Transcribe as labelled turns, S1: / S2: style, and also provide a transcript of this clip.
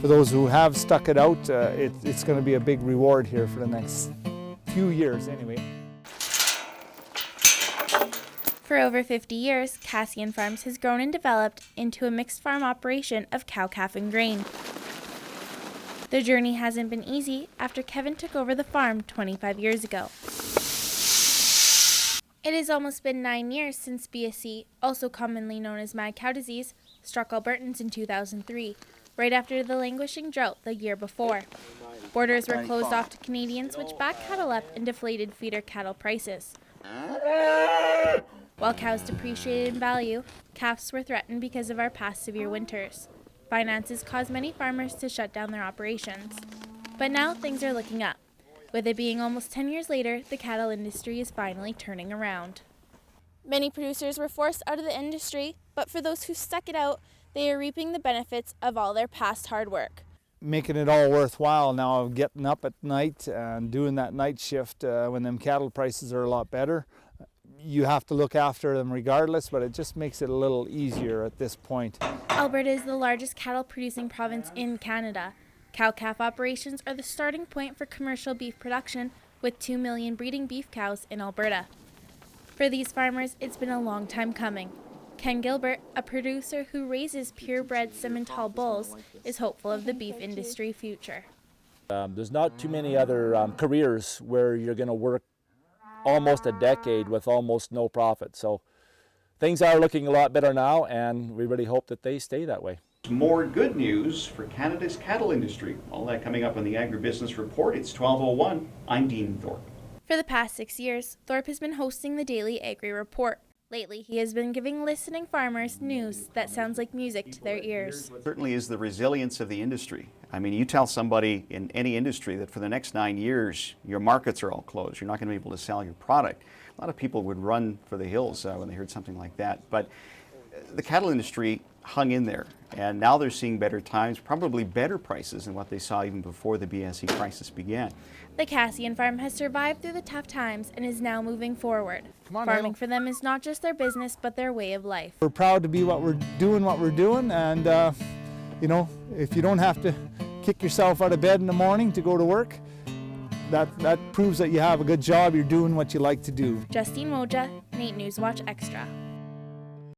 S1: for those who have stuck it out, it's going to be a big reward here for the next few years anyway.
S2: For over 50 years, Cassian Farms has grown and developed into a mixed farm operation of cow, calf, and grain. The journey hasn't been easy after Kevin took over the farm 25 years ago. It has almost been 9 years since BSE, also commonly known as mad cow disease, struck Albertans in 2003, right after the languishing drought the year before. Borders were closed off to Canadians, which backed cattle up and deflated feeder cattle prices. While cows depreciated in value, calves were threatened because of our past severe winters. Finances caused many farmers to shut down their operations. But now things are looking up. With it being almost 10 years later, the cattle industry is finally turning around. Many producers were forced out of the industry, but for those who stuck it out, they are reaping the benefits of all their past hard work.
S1: Making it all worthwhile now, getting up at night and doing that night shift when them cattle prices are a lot better. You have to look after them regardless, but it just makes it a little easier at this point.
S2: Alberta is the largest cattle producing province in Canada. Cow-calf operations are the starting point for commercial beef production, with 2 million breeding beef cows in Alberta. For these farmers, it's been a long time coming. Ken Gilbert, a producer who raises purebred Simmental bulls, is hopeful of the beef industry future.
S3: There's not too many other careers where you're going to work almost a decade with almost no profit. So things are looking a lot better now, and we really hope that they stay that way.
S4: More good news for Canada's cattle industry. All that coming up on the Agribusiness Report. It's 12:01. I'm Dean Thorpe.
S2: For the past 6 years, Thorpe has been hosting the daily Agri Report. Lately, he has been giving listening farmers news that sounds like music to their ears.
S4: Certainly is the resilience of the industry. I mean, you tell somebody in any industry that for the next 9 years, your markets are all closed. You're not going to be able to sell your product. A lot of people would run for the hills when they heard something like that. But the cattle industry hung in there, and now they're seeing better times, probably better prices than what they saw even before the BSE crisis began.
S2: The Cassian farm has survived through the tough times and is now moving forward. Farming for them is not just their business, but their way of life.
S1: We're proud to be what we're doing, and you know, if you don't have to kick yourself out of bed in the morning to go to work, that proves that you have a good job, you're doing what you like to do.
S2: Justine Moja, Nate Newswatch Extra.